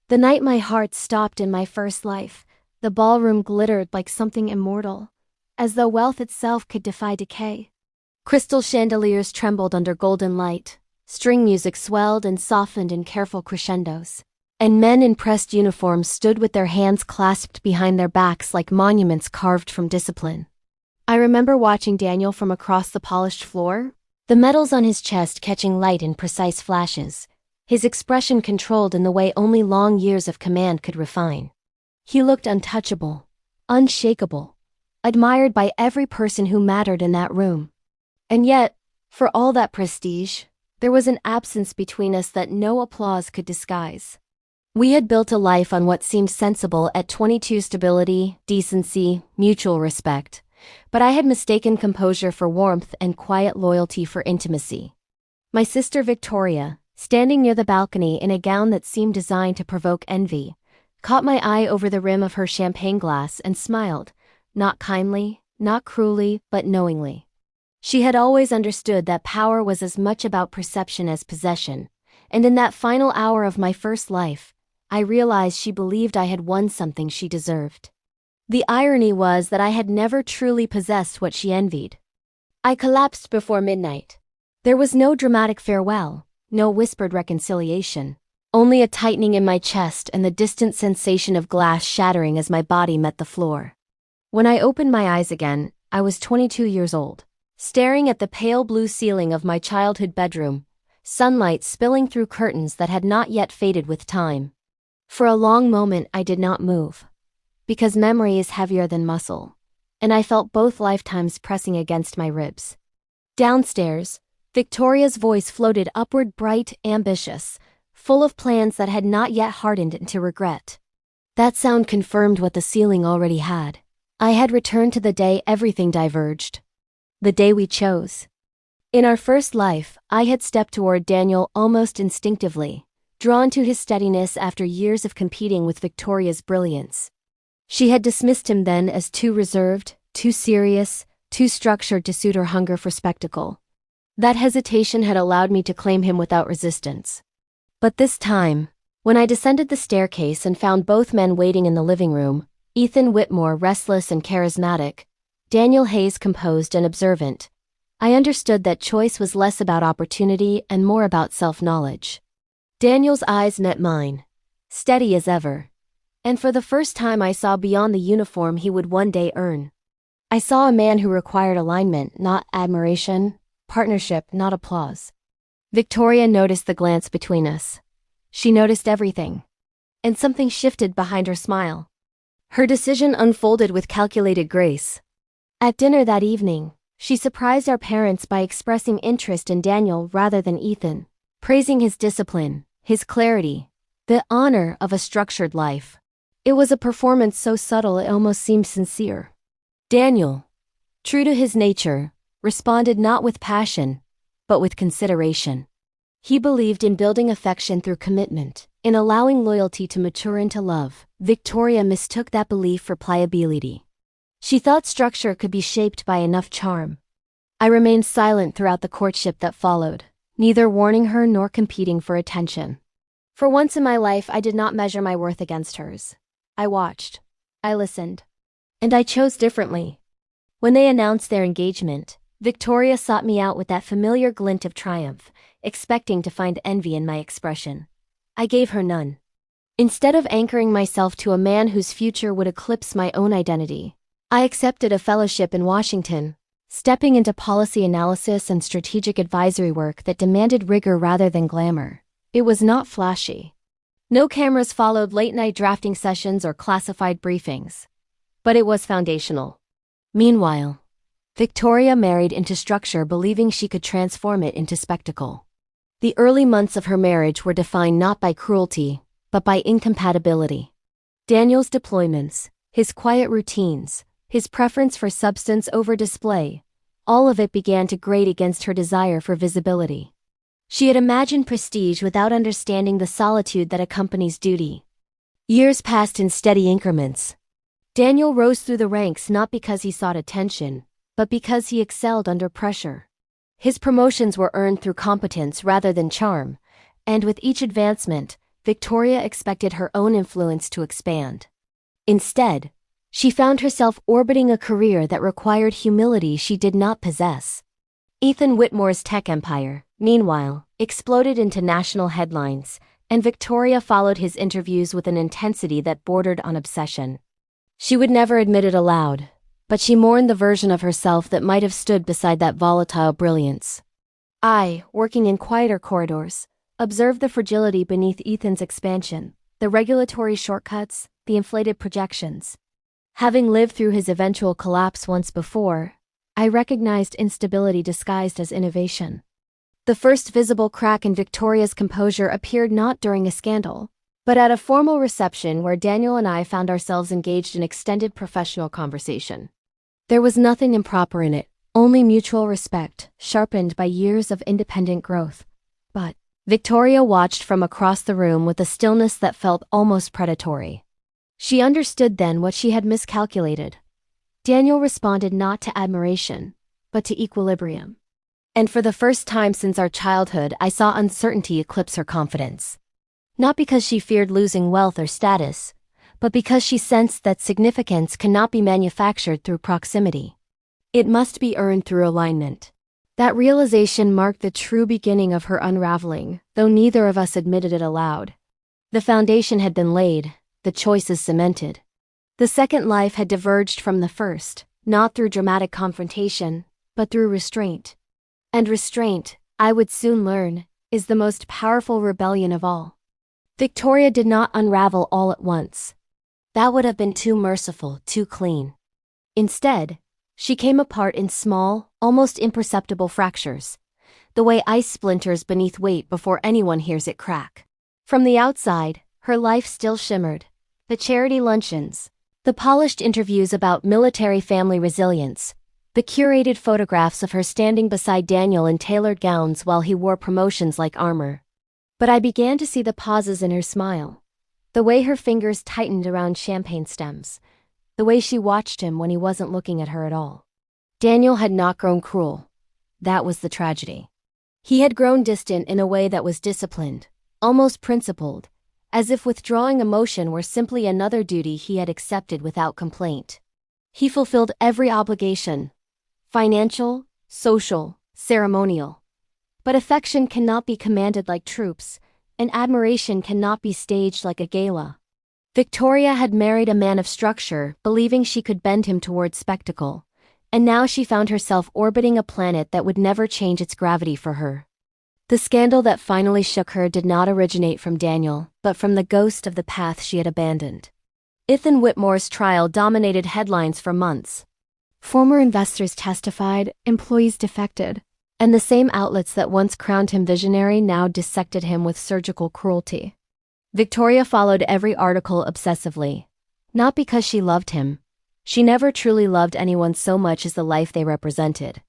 The night my heart stopped in my first life, the ballroom glittered like something immortal, as though wealth itself could defy decay. Crystal chandeliers trembled under golden light, string music swelled and softened in careful crescendos, and men in pressed uniforms stood with their hands clasped behind their backs like monuments carved from discipline. I remember watching Daniel from across the polished floor, the metals on his chest catching light in precise flashes, his expression controlled in the way only long years of command could refine. He looked untouchable, unshakable, admired by every person who mattered in that room. And yet, for all that prestige, there was an absence between us that no applause could disguise. We had built a life on what seemed sensible at 22: stability, decency, mutual respect. But I had mistaken composure for warmth and quiet loyalty for intimacy. My sister Victoria, standing near the balcony in a gown that seemed designed to provoke envy, caught my eye over the rim of her champagne glass and smiled, not kindly, not cruelly, but knowingly. She had always understood that power was as much about perception as possession, and in that final hour of my first life, I realized she believed I had won something she deserved. The irony was that I had never truly possessed what she envied. I collapsed before midnight. There was no dramatic farewell, no whispered reconciliation, only a tightening in my chest and the distant sensation of glass shattering as my body met the floor. When I opened my eyes again, I was 22 years old, staring at the pale blue ceiling of my childhood bedroom, sunlight spilling through curtains that had not yet faded with time. For a long moment I did not move, because memory is heavier than muscle, and I felt both lifetimes pressing against my ribs. Downstairs, Victoria's voice floated upward, bright, ambitious, full of plans that had not yet hardened into regret. That sound confirmed what the ceiling already had. I had returned to the day everything diverged. The day we chose. In our first life, I had stepped toward Daniel almost instinctively, drawn to his steadiness after years of competing with Victoria's brilliance. She had dismissed him then as too reserved, too serious, too structured to suit her hunger for spectacle. That hesitation had allowed me to claim him without resistance. But this time, when I descended the staircase and found both men waiting in the living room, Ethan Whitmore restless and charismatic, Daniel Hayes composed and observant, I understood that choice was less about opportunity and more about self-knowledge. Daniel's eyes met mine, steady as ever. And for the first time I saw beyond the uniform he would one day earn. I saw a man who required alignment, not admiration, partnership, not applause. Victoria noticed the glance between us. She noticed everything. And something shifted behind her smile. Her decision unfolded with calculated grace. At dinner that evening, she surprised our parents by expressing interest in Daniel rather than Ethan, praising his discipline, his clarity, the honor of a structured life. It was a performance so subtle it almost seemed sincere. Daniel, true to his nature, responded not with passion, but with consideration. He believed in building affection through commitment, in allowing loyalty to mature into love. Victoria mistook that belief for pliability. She thought structure could be shaped by enough charm. I remained silent throughout the courtship that followed, neither warning her nor competing for attention. For once in my life I did not measure my worth against hers. I watched. I listened. And I chose differently. When they announced their engagement, Victoria sought me out with that familiar glint of triumph, expecting to find envy in my expression. I gave her none. Instead of anchoring myself to a man whose future would eclipse my own identity, I accepted a fellowship in Washington, stepping into policy analysis and strategic advisory work that demanded rigor rather than glamour. It was not flashy. No cameras followed late-night drafting sessions or classified briefings. But it was foundational. Meanwhile, Victoria married into structure believing she could transform it into spectacle. The early months of her marriage were defined not by cruelty, but by incompatibility. Daniel's deployments, his quiet routines, his preference for substance over display, all of it began to grate against her desire for visibility. She had imagined prestige without understanding the solitude that accompanies duty. Years passed in steady increments. Daniel rose through the ranks not because he sought attention, but because he excelled under pressure. His promotions were earned through competence rather than charm, and with each advancement, Victoria expected her own influence to expand. Instead, she found herself orbiting a career that required humility she did not possess. Ethan Whitmore's tech empire, meanwhile, exploded into national headlines, and Victoria followed his interviews with an intensity that bordered on obsession. She would never admit it aloud, but she mourned the version of herself that might have stood beside that volatile brilliance. I, working in quieter corridors, observed the fragility beneath Ethan's expansion, the regulatory shortcuts, the inflated projections. Having lived through his eventual collapse once before, I recognized instability disguised as innovation. The first visible crack in Victoria's composure appeared not during a scandal, but at a formal reception where Daniel and I found ourselves engaged in extended professional conversation. There was nothing improper in it, only mutual respect, sharpened by years of independent growth. But Victoria watched from across the room with a stillness that felt almost predatory. She understood then what she had miscalculated. Daniel responded not to admiration, but to equilibrium. And for the first time since our childhood, I saw uncertainty eclipse her confidence. Not because she feared losing wealth or status, but because she sensed that significance cannot be manufactured through proximity. It must be earned through alignment. That realization marked the true beginning of her unraveling, though neither of us admitted it aloud. The foundation had been laid, the choices cemented. The second life had diverged from the first, not through dramatic confrontation, but through restraint. And restraint, I would soon learn, is the most powerful rebellion of all. Victoria did not unravel all at once. That would have been too merciful, too clean. Instead, she came apart in small, almost imperceptible fractures, the way ice splinters beneath weight before anyone hears it crack. From the outside, her life still shimmered. The charity luncheons, the polished interviews about military family resilience, the curated photographs of her standing beside Daniel in tailored gowns while he wore promotions like armor. But I began to see the pauses in her smile, the way her fingers tightened around champagne stems, the way she watched him when he wasn't looking at her at all. Daniel had not grown cruel. That was the tragedy. He had grown distant in a way that was disciplined, almost principled, as if withdrawing emotion were simply another duty he had accepted without complaint. He fulfilled every obligation, financial, social, ceremonial. But affection cannot be commanded like troops, and admiration cannot be staged like a gala. Victoria had married a man of structure, believing she could bend him towards spectacle, and now she found herself orbiting a planet that would never change its gravity for her. The scandal that finally shook her did not originate from Daniel, but from the ghost of the path she had abandoned. Ethan Whitmore's trial dominated headlines for months. Former investors testified, employees defected, and the same outlets that once crowned him visionary now dissected him with surgical cruelty. Victoria followed every article obsessively. Not because she loved him. She never truly loved anyone so much as the life they represented.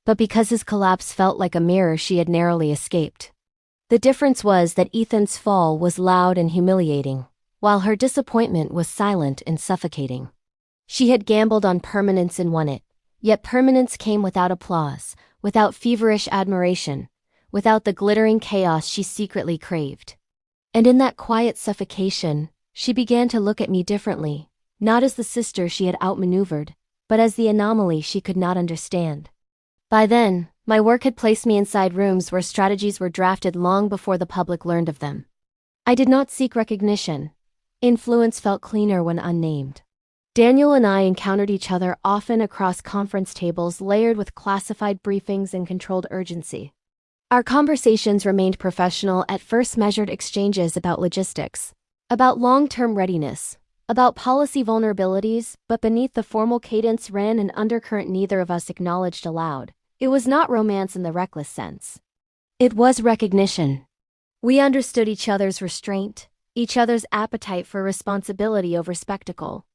But because his collapse felt like a mirror she had narrowly escaped. The difference was that Ethan's fall was loud and humiliating, while her disappointment was silent and suffocating. She had gambled on permanence and won it, yet permanence came without applause, without feverish admiration, without the glittering chaos she secretly craved. And in that quiet suffocation, she began to look at me differently, not as the sister she had outmaneuvered, but as the anomaly she could not understand. By then, my work had placed me inside rooms where strategies were drafted long before the public learned of them. I did not seek recognition. Influence felt cleaner when unnamed. Daniel and I encountered each other often across conference tables layered with classified briefings and controlled urgency. Our conversations remained professional, at first measured exchanges about logistics, about long-term readiness, about policy vulnerabilities, but beneath the formal cadence ran an undercurrent neither of us acknowledged aloud. It was not romance in the reckless sense. It was recognition. We understood each other's restraint, each other's appetite for responsibility over spectacle.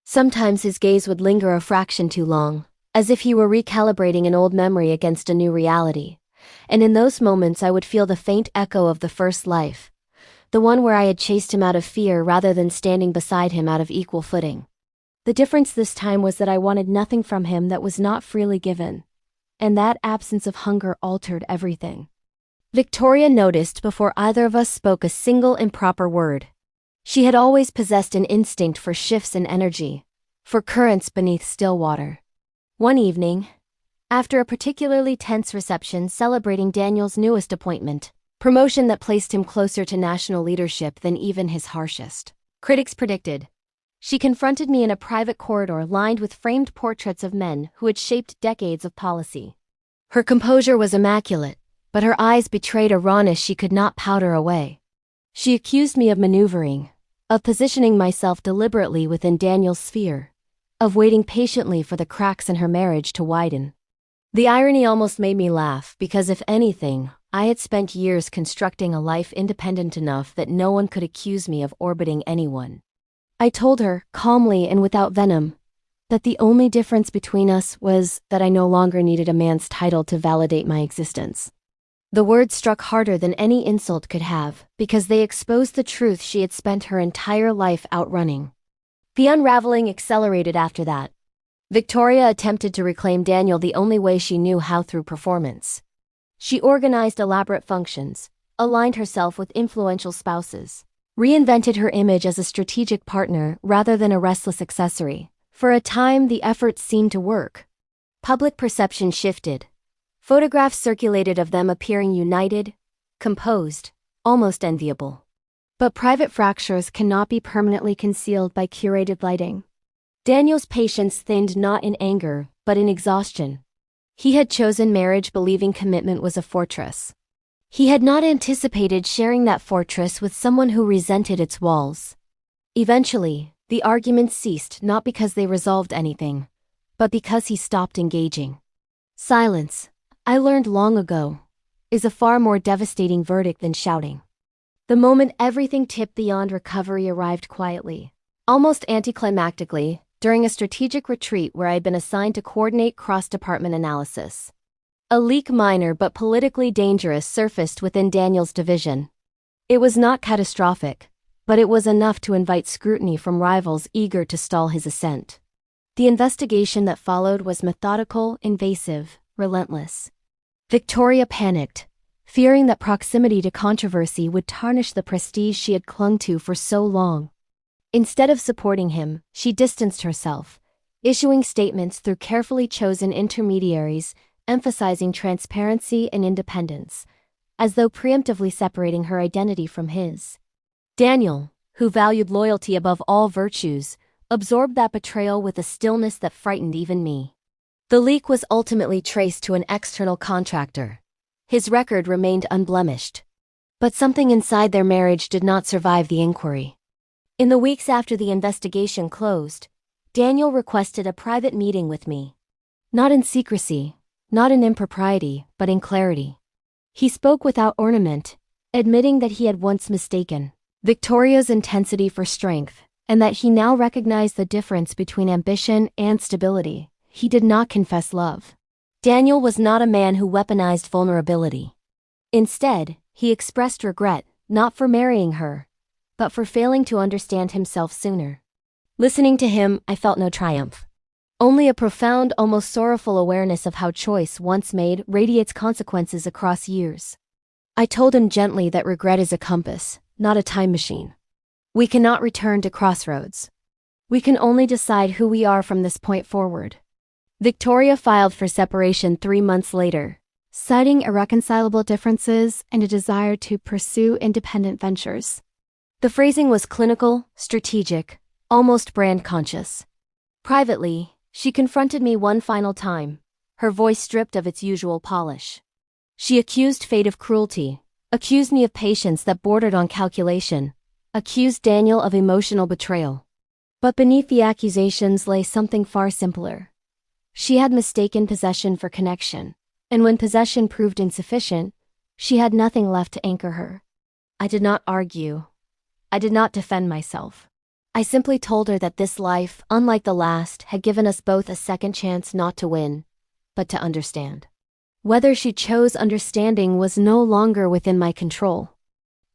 Sometimes his gaze would linger a fraction too long, as if he were recalibrating an old memory against a new reality. And in those moments I would feel the faint echo of the first life, the one where I had chased him out of fear rather than standing beside him out of equal footing. The difference this time was that I wanted nothing from him that was not freely given. And that absence of hunger altered everything. Victoria noticed before either of us spoke a single improper word. She had always possessed an instinct for shifts in energy, for currents beneath still water. One evening, after a particularly tense reception celebrating Daniel's newest appointment, promotion that placed him closer to national leadership than even his harshest critics predicted, she confronted me in a private corridor lined with framed portraits of men who had shaped decades of policy. Her composure was immaculate, but her eyes betrayed a rawness she could not powder away. She accused me of maneuvering, of positioning myself deliberately within Daniel's sphere, of waiting patiently for the cracks in her marriage to widen. The irony almost made me laugh because, if anything, I had spent years constructing a life independent enough that no one could accuse me of orbiting anyone. I told her, calmly and without venom, that the only difference between us was that I no longer needed a man's title to validate my existence. The words struck harder than any insult could have, because they exposed the truth she had spent her entire life outrunning. The unraveling accelerated after that. Victoria attempted to reclaim Daniel the only way she knew how: through performance. She organized elaborate functions, aligned herself with influential spouses, reinvented her image as a strategic partner rather than a restless accessory. For a time, the efforts seemed to work. Public perception shifted. Photographs circulated of them appearing united, composed, almost enviable. But private fractures cannot be permanently concealed by curated lighting. Daniel's patience thinned not in anger, but in exhaustion. He had chosen marriage believing commitment was a fortress. He had not anticipated sharing that fortress with someone who resented its walls. Eventually, the arguments ceased not because they resolved anything, but because he stopped engaging. Silence, I learned long ago, is a far more devastating verdict than shouting. The moment everything tipped beyond recovery arrived quietly, almost anticlimactically, during a strategic retreat where I had been assigned to coordinate cross-department analysis. A leak, minor but politically dangerous, surfaced within Daniel's division. It was not catastrophic, but it was enough to invite scrutiny from rivals eager to stall his ascent. The investigation that followed was methodical, invasive, relentless. Victoria panicked, fearing that proximity to controversy would tarnish the prestige she had clung to for so long. Instead of supporting him, she distanced herself, issuing statements through carefully chosen intermediaries, emphasizing transparency and independence, as though preemptively separating her identity from his. Daniel, who valued loyalty above all virtues, absorbed that betrayal with a stillness that frightened even me. The leak was ultimately traced to an external contractor. His record remained unblemished. But something inside their marriage did not survive the inquiry. In the weeks after the investigation closed, Daniel requested a private meeting with me. Not in secrecy, not in impropriety, but in clarity. He spoke without ornament, admitting that he had once mistaken Victoria's intensity for strength, and that he now recognized the difference between ambition and stability. He did not confess love. Daniel was not a man who weaponized vulnerability. Instead, he expressed regret, not for marrying her, but for failing to understand himself sooner. Listening to him, I felt no triumph. Only a profound, almost sorrowful awareness of how choice, once made, radiates consequences across years. I told him gently that regret is a compass, not a time machine. We cannot return to crossroads. We can only decide who we are from this point forward. Victoria filed for separation 3 months later, citing irreconcilable differences and a desire to pursue independent ventures. The phrasing was clinical, strategic, almost brand-conscious. Privately, she confronted me one final time, her voice stripped of its usual polish. She accused fate of cruelty, accused me of patience that bordered on calculation, accused Daniel of emotional betrayal. But beneath the accusations lay something far simpler. She had mistaken possession for connection, and when possession proved insufficient, she had nothing left to anchor her. I did not argue. I did not defend myself. I simply told her that this life, unlike the last, had given us both a second chance not to win, but to understand. Whether she chose understanding was no longer within my control.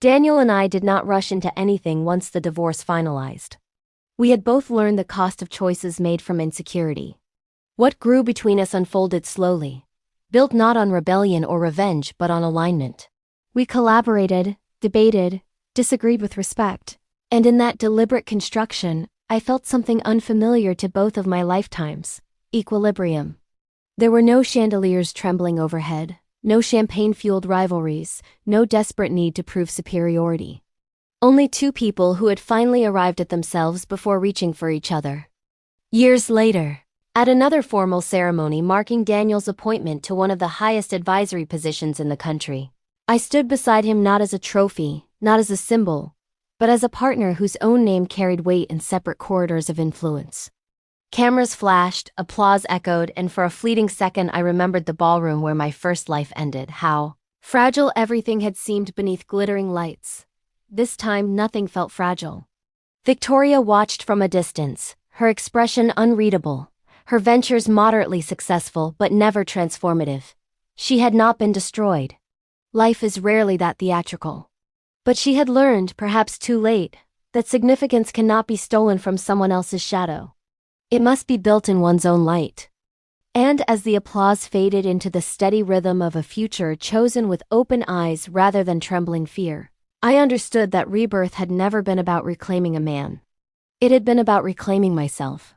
Daniel and I did not rush into anything once the divorce finalized. We had both learned the cost of choices made from insecurity. What grew between us unfolded slowly, built not on rebellion or revenge but on alignment. We collaborated, debated, disagreed with respect. And in that deliberate construction, I felt something unfamiliar to both of my lifetimes: equilibrium. There were no chandeliers trembling overhead, no champagne-fueled rivalries, no desperate need to prove superiority. Only two people who had finally arrived at themselves before reaching for each other. Years later, at another formal ceremony marking Daniel's appointment to one of the highest advisory positions in the country, I stood beside him not as a trophy, not as a symbol, but as a partner whose own name carried weight in separate corridors of influence. Cameras flashed, applause echoed, and for a fleeting second I remembered the ballroom where my first life ended, how fragile everything had seemed beneath glittering lights. This time nothing felt fragile. Victoria watched from a distance, her expression unreadable, her ventures moderately successful but never transformative. She had not been destroyed. Life is rarely that theatrical. But she had learned, perhaps too late, that significance cannot be stolen from someone else's shadow. It must be built in one's own light. And as the applause faded into the steady rhythm of a future chosen with open eyes rather than trembling fear, I understood that rebirth had never been about reclaiming a man. It had been about reclaiming myself.